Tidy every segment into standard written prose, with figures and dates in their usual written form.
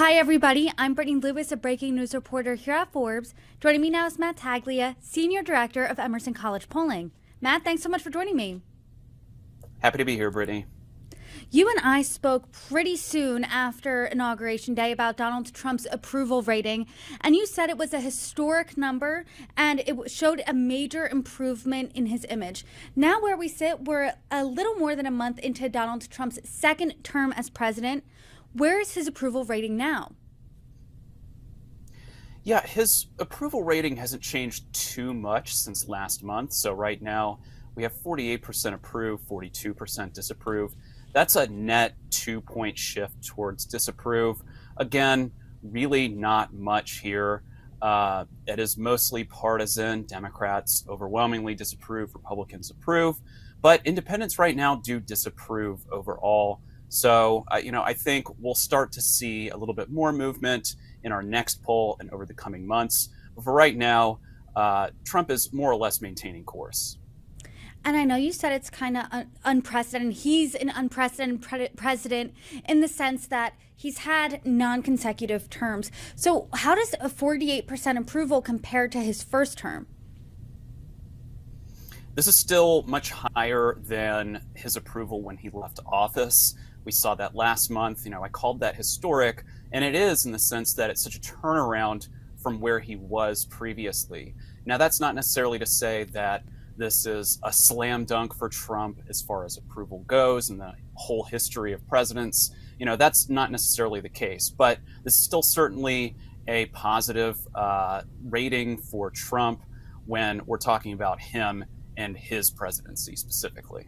Hi, everybody. I'm Brittany Lewis, a breaking news reporter here at Forbes. Joining me now is Matt Taglia, Senior Director of Emerson College Polling. Matt, thanks so much for joining me. Happy to be here, Brittany. You and I spoke pretty soon after Inauguration Day about Donald Trump's approval rating, and you said it was a historic number and it showed a major improvement in his image. Now, where we sit, we're a little more than a month into Donald Trump's second term as president. Where is his approval rating now? Yeah, his approval rating hasn't changed too much since last month. So right now we have 48% approve, 42% disapprove. That's a net 2-point shift towards disapprove. Again, really not much here. It is mostly partisan. Democrats overwhelmingly disapprove, Republicans approve, but independents right now do disapprove overall. So, I think we'll start to see a little bit more movement in our next poll and over the coming months. But for right now, Trump is more or less maintaining course. And I know you said it's kind of unprecedented. He's an unprecedented president in the sense that he's had non-consecutive terms. So how does a 48% approval compare to his first term? This is still much higher than his approval when he left office. We saw that last month. I called that historic, and it is in the sense that it's such a turnaround from where he was previously. Now, that's not necessarily to say that this is a slam dunk for Trump as far as approval goes in the whole history of presidents. That's not necessarily the case, but this is still certainly a positive rating for Trump when we're talking about him and his presidency specifically.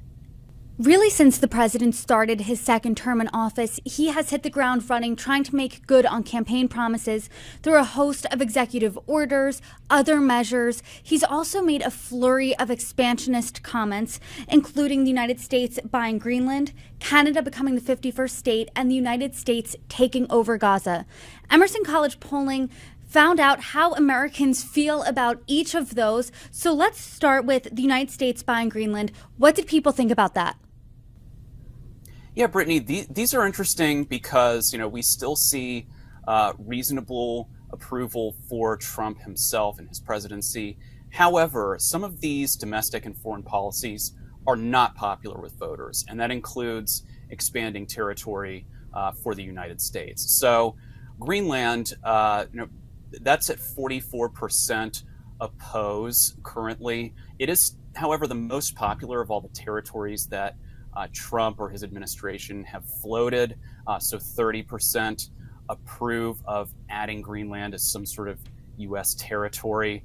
Really, since the president started his second term in office, he has hit the ground running, trying to make good on campaign promises through a host of executive orders, other measures. He's also made a flurry of expansionist comments, including the United States buying Greenland, Canada becoming the 51st state, and the United States taking over Gaza. Emerson College Polling found out how Americans feel about each of those. So let's start with the United States buying Greenland. What did people think about that? Yeah, Brittany, these are interesting because, we still see reasonable approval for Trump himself and his presidency. However, some of these domestic and foreign policies are not popular with voters, and that includes expanding territory for the United States. So Greenland, that's at 44% oppose currently. It is, however, the most popular of all the territories that Trump or his administration have floated. So 30% approve of adding Greenland as some sort of U.S. territory.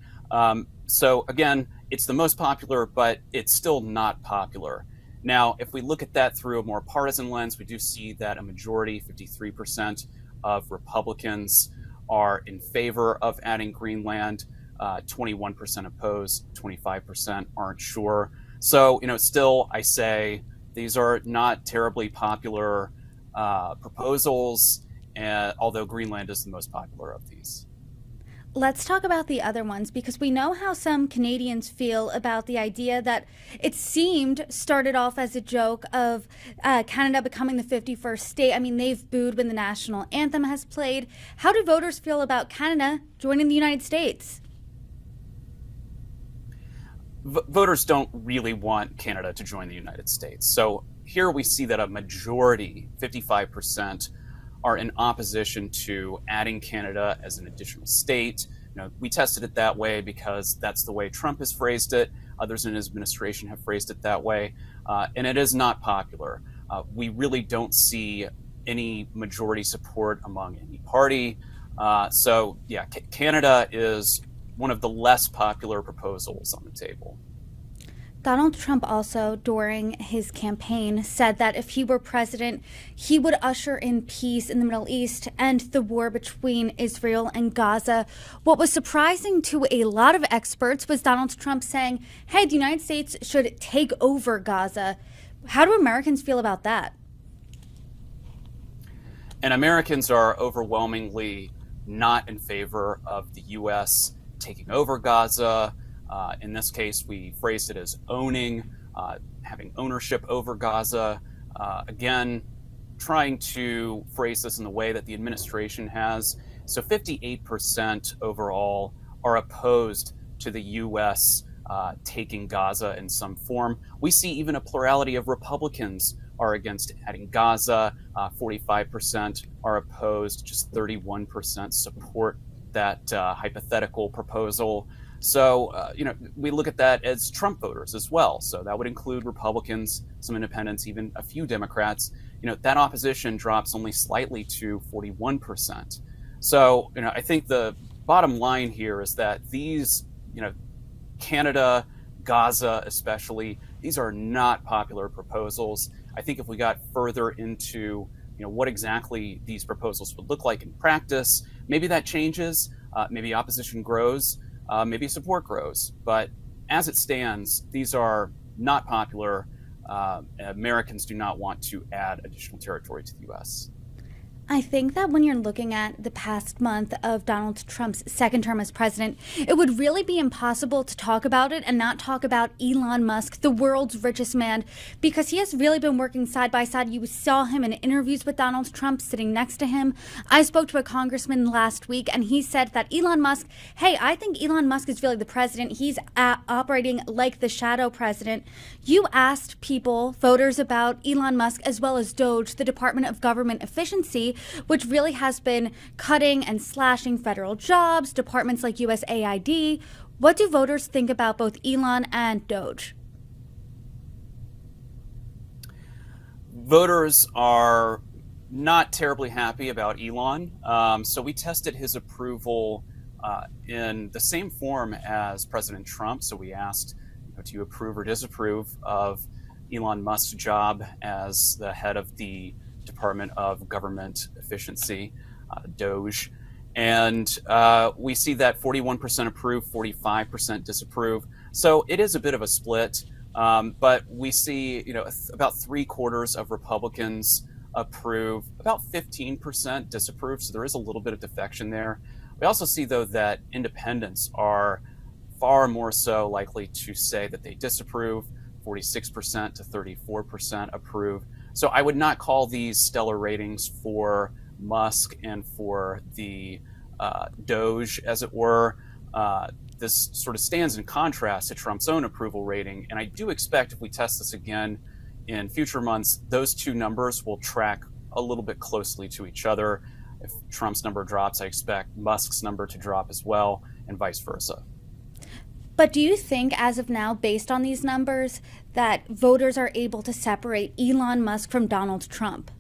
So again, it's the most popular, but it's still not popular. Now, if we look at that through a more partisan lens, we do see that a majority, 53% of Republicans are in favor of adding Greenland. 21% oppose, 25% aren't sure. So, still, I say these are not terribly popular proposals, although Greenland is the most popular of these. Let's talk about the other ones, because we know how some Canadians feel about the idea that it started off as a joke of Canada becoming the 51st state. I mean, they've booed when the national anthem has played. How do voters feel about Canada joining the United States? Voters don't really want Canada to join the United States. So here we see that a majority, 55%, are in opposition to adding Canada as an additional state. We tested it that way because that's the way Trump has phrased it. Others in his administration have phrased it that way. And it is not popular. We really don't see any majority support among any party. So yeah, Canada is one of the less popular proposals on the table. Donald Trump also, during his campaign, said that if he were president, he would usher in peace in the Middle East and the war between Israel and Gaza. What was surprising to a lot of experts was Donald Trump saying, hey, the United States should take over Gaza. How do Americans feel about that? And Americans are overwhelmingly not in favor of the U.S. taking over Gaza. In this case, we phrased it as owning, having ownership over Gaza. Again, trying to phrase this in the way that the administration has. So 58% overall are opposed to the U.S. Taking Gaza in some form. We see even a plurality of Republicans are against adding Gaza. 45% are opposed. Just 31% support that hypothetical proposal. So, we look at that as Trump voters as well. So that would include Republicans, some independents, even a few Democrats. That opposition drops only slightly to 41%. So, I think the bottom line here is that these, Canada, Gaza especially, these are not popular proposals. I think if we got further into what exactly these proposals would look like in practice, maybe that changes, maybe opposition grows, maybe support grows. But as it stands, these are not popular. Americans do not want to add additional territory to the U.S. I think that when you're looking at the past month of Donald Trump's second term as president, it would really be impossible to talk about it and not talk about Elon Musk, the world's richest man, because he has really been working side by side. You saw him in interviews with Donald Trump sitting next to him. I spoke to a congressman last week, and he said that Elon Musk, hey, I think Elon Musk is really the president. He's operating like the shadow president. You asked people, voters, about Elon Musk as well as DOGE, the Department of Government Efficiency, which really has been cutting and slashing federal jobs, departments like USAID. What do voters think about both Elon and DOGE? Voters are not terribly happy about Elon. So we tested his approval in the same form as President Trump. So we asked, do you approve or disapprove of Elon Musk's job as the head of the Department of Government Efficiency, DOGE. And we see that 41% approve, 45% disapprove. So it is a bit of a split, but we see, about 3/4 of Republicans approve, about 15% disapprove. So there is a little bit of defection there. We also see, though, that independents are far more so likely to say that they disapprove, 46% to 34% approve. So I would not call these stellar ratings for Musk and for the DOGE, as it were. This sort of stands in contrast to Trump's own approval rating. And I do expect if we test this again in future months, those two numbers will track a little bit closely to each other. If Trump's number drops, I expect Musk's number to drop as well, and vice versa. But do you think, as of now, based on these numbers, that voters are able to separate Elon Musk from Donald Trump?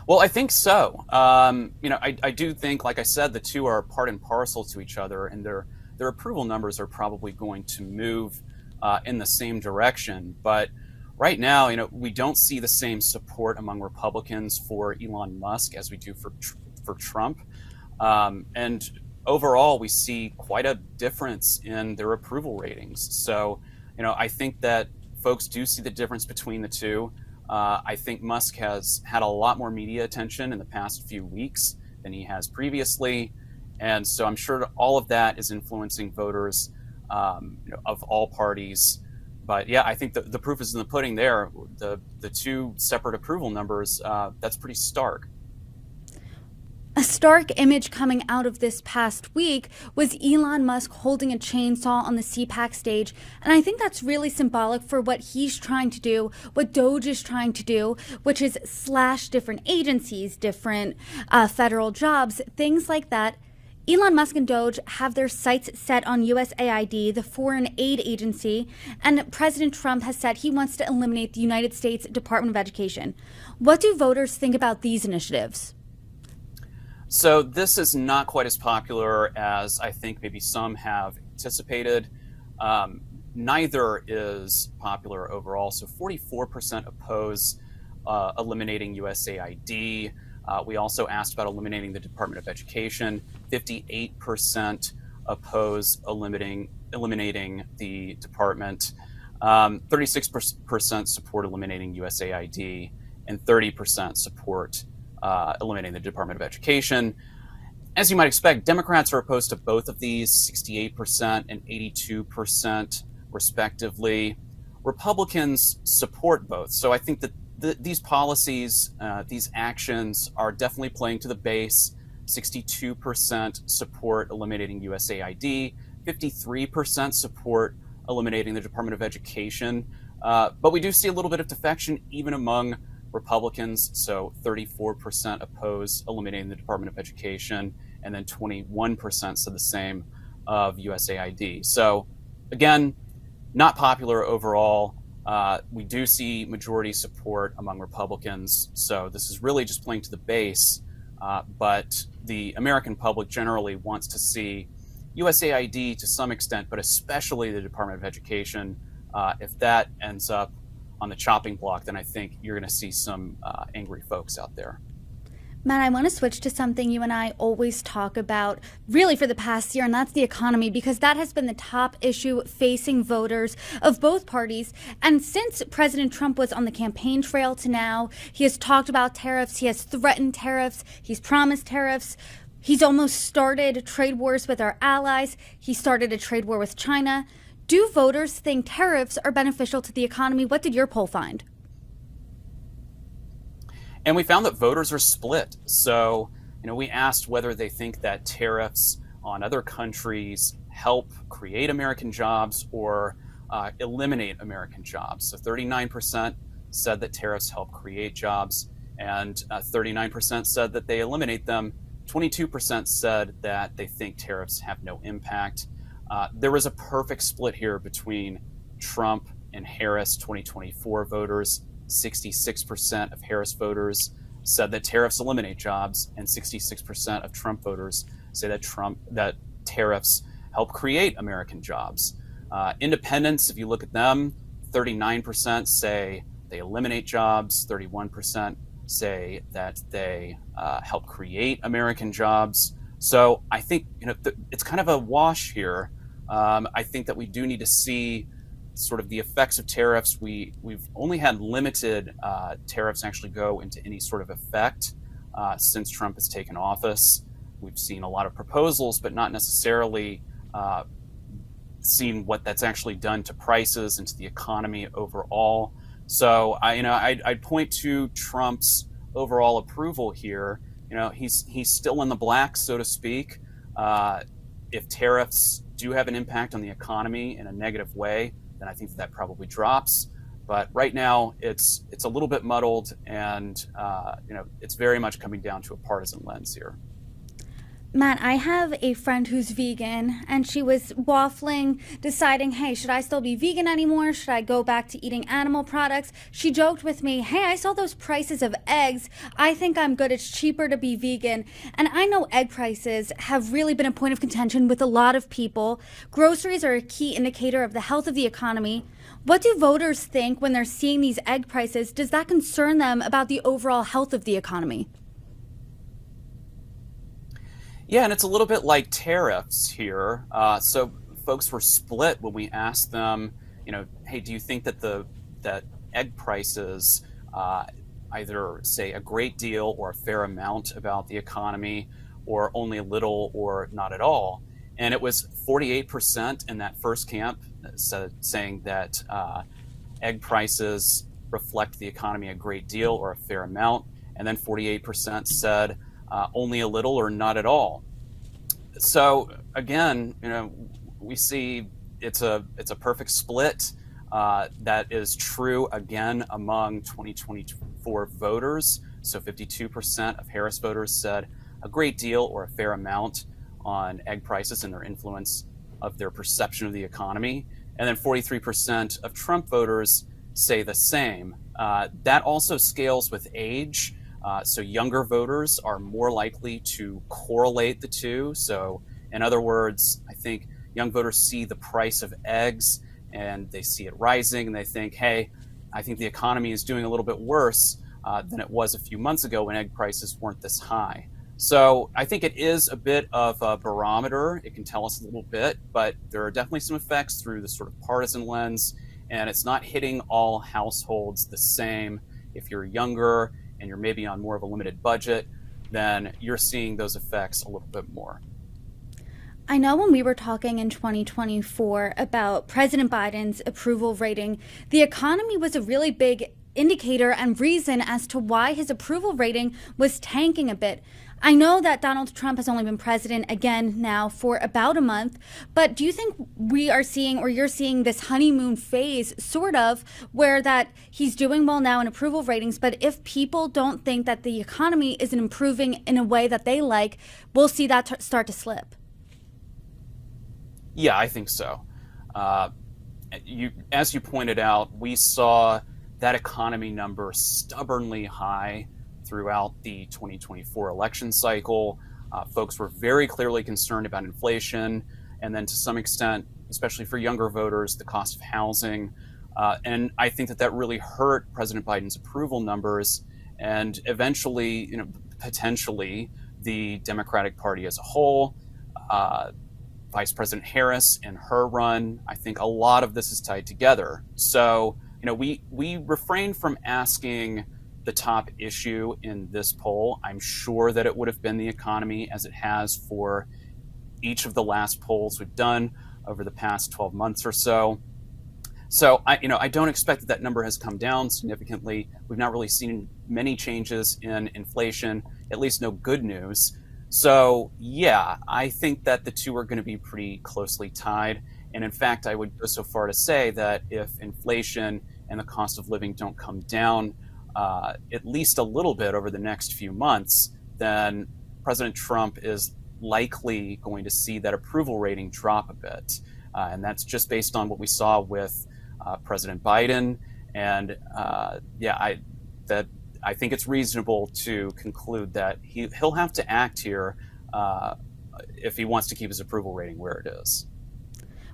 Well, I think so. I do think, like I said, the two are part and parcel to each other, and their approval numbers are probably going to move in the same direction. But right now, we don't see the same support among Republicans for Elon Musk as we do for Trump. And overall, we see quite a difference in their approval ratings. So, I think that folks do see the difference between the two. I think Musk has had a lot more media attention in the past few weeks than he has previously. And so I'm sure all of that is influencing voters of all parties. But yeah, I think the proof is in the pudding there. The two separate approval numbers, that's pretty stark. A stark image coming out of this past week was Elon Musk holding a chainsaw on the CPAC stage. And I think that's really symbolic for what he's trying to do, what DOGE is trying to do, which is slash different agencies, different federal jobs, things like that. Elon Musk and DOGE have their sights set on USAID, the foreign aid agency, and President Trump has said he wants to eliminate the United States Department of Education. What do voters think about these initiatives? So this is not quite as popular as I think maybe some have anticipated. Neither is popular overall. So 44% oppose eliminating USAID. We also asked about eliminating the Department of Education. 58% oppose eliminating the department. 36% support eliminating USAID, and 30% support eliminating the Department of Education. As you might expect, Democrats are opposed to both of these, 68% and 82% respectively. Republicans support both. So I think that these policies, these actions are definitely playing to the base. 62% support eliminating USAID, 53% support eliminating the Department of Education. But we do see a little bit of defection even among Republicans. So 34% oppose eliminating the Department of Education, and then 21% said the same of USAID. So again, not popular overall. We do see majority support among Republicans. So this is really just playing to the base. But the American public generally wants to see USAID to some extent, but especially the Department of Education. If that ends up on the chopping block, then I think you're going to see some angry folks out there. Matt, I want to switch to something you and I always talk about really for the past year, and that's the economy, because that has been the top issue facing voters of both parties. And since President Trump was on the campaign trail to now, he has talked about tariffs, he has threatened tariffs, he's promised tariffs. He's almost started trade wars with our allies. He started a trade war with China. Do voters think tariffs are beneficial to the economy? What did your poll find? And we found that voters are split. So, we asked whether they think that tariffs on other countries help create American jobs or eliminate American jobs. So 39% said that tariffs help create jobs, and 39% said that they eliminate them. 22% said that they think tariffs have no impact. There was a perfect split here between Trump and Harris 2024 voters. 66% of Harris voters said that tariffs eliminate jobs, and 66% of Trump voters say that tariffs help create American jobs. Independents, if you look at them, 39% say they eliminate jobs, 31% say that they help create American jobs. So I think it's kind of a wash here. I think that we do need to see sort of the effects of tariffs. We've only had limited tariffs actually go into any sort of effect since Trump has taken office. We've seen a lot of proposals, but not necessarily seen what that's actually done to prices and to the economy overall. So I'd point to Trump's overall approval here. He's still in the black, so to speak. If tariffs do have an impact on the economy in a negative way, then I think that probably drops. But right now, it's a little bit muddled, and it's very much coming down to a partisan lens here. Matt, I have a friend who's vegan, and she was waffling, deciding, hey, should I still be vegan anymore? Should I go back to eating animal products? She joked with me, hey, I saw those prices of eggs. I think I'm good. It's cheaper to be vegan. And I know egg prices have really been a point of contention with a lot of people. Groceries are a key indicator of the health of the economy. What do voters think when they're seeing these egg prices? Does that concern them about the overall health of the economy? Yeah, and it's a little bit like tariffs here. So folks were split when we asked them, hey, do you think that that egg prices either say a great deal or a fair amount about the economy, or only a little or not at all? And it was 48% in that first camp saying that egg prices reflect the economy a great deal or a fair amount, and then 48% said only a little or not at all. So again, we see it's a perfect split. That is true again among 2024 voters. So 52% of Harris voters said a great deal or a fair amount on egg prices and their influence of their perception of the economy. And then 43% of Trump voters say the same. That also scales with age. So younger voters are more likely to correlate the two. So in other words, I think young voters see the price of eggs and they see it rising and they think, hey, I think the economy is doing a little bit worse than it was a few months ago when egg prices weren't this high. So I think it is a bit of a barometer. It can tell us a little bit, but there are definitely some effects through the sort of partisan lens, and it's not hitting all households the same. If you're younger and you're maybe on more of a limited budget, then you're seeing those effects a little bit more. I know when we were talking in 2024 about President Biden's approval rating, the economy was a really big indicator and reason as to why his approval rating was tanking a bit. I know that Donald Trump has only been president again now for about a month, but do you think we are seeing, or you're seeing, this honeymoon phase sort of where that he's doing well now in approval ratings, but if people don't think that the economy isn't improving in a way that they like, we'll see that start to slip? Yeah, I think so. As you pointed out, we saw that economy number stubbornly high throughout the 2024 election cycle. Folks were very clearly concerned about inflation, and then to some extent, especially for younger voters, the cost of housing. And I think that really hurt President Biden's approval numbers, and eventually, potentially the Democratic Party as a whole. Vice President Harris and her run, I think a lot of this is tied together. So, we refrain from asking the top issue in this poll. I'm sure that it would have been the economy, as it has for each of the last polls we've done over the past 12 months or so. So I don't expect that number has come down significantly. We've not really seen many changes in inflation, at least no good news. So yeah, I think that the two are going to be pretty closely tied. And in fact, I would go so far to say that if inflation and the cost of living don't come down at least a little bit over the next few months, then President Trump is likely going to see that approval rating drop a bit. And that's just based on what we saw with President Biden. And I think it's reasonable to conclude that he'll have to act here if he wants to keep his approval rating where it is.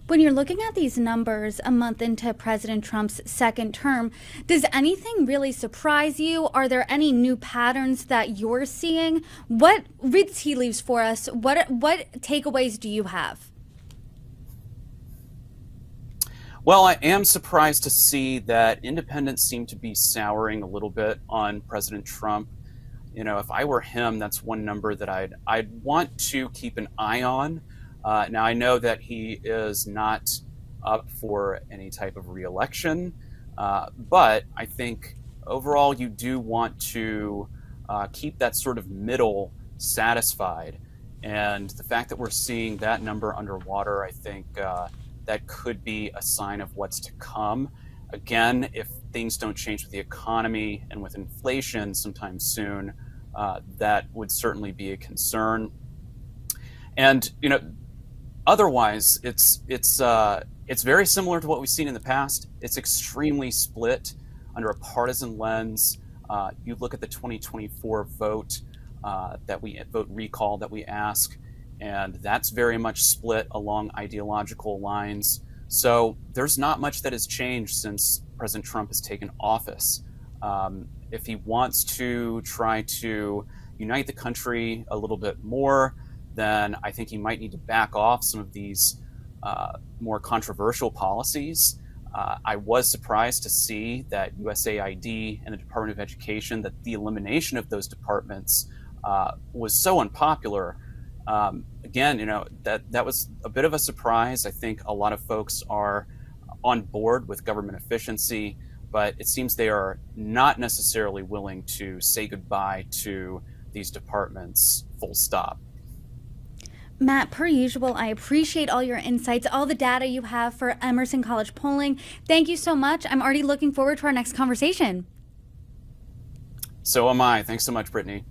When you're looking at these numbers a month into President Trump's second term, does anything really surprise you? Are there any new patterns that you're seeing? What read tea leaves for us? What takeaways do you have? Well, I am surprised to see that independents seem to be souring a little bit on President Trump. If I were him, that's one number that I'd want to keep an eye on. Now, I know that he is not up for any type of reelection, but I think overall you do want to keep that sort of middle satisfied. And the fact that we're seeing that number underwater, I think that could be a sign of what's to come. Again, if things don't change with the economy and with inflation sometime soon, that would certainly be a concern. And otherwise, it's very similar to what we've seen in the past. It's extremely split under a partisan lens. You look at the 2024 vote vote recall that we ask, and that's very much split along ideological lines. So there's not much that has changed since President Trump has taken office. If he wants to try to unite the country a little bit more, then I think he might need to back off some of these more controversial policies. I was surprised to see that USAID and the Department of Education, that the elimination of those departments was so unpopular. Again, that was a bit of a surprise. I think a lot of folks are on board with government efficiency, but it seems they are not necessarily willing to say goodbye to these departments, full stop. Matt, per usual, I appreciate all your insights, all the data you have for Emerson College polling. Thank you so much. I'm already looking forward to our next conversation. So am I. Thanks so much, Brittany.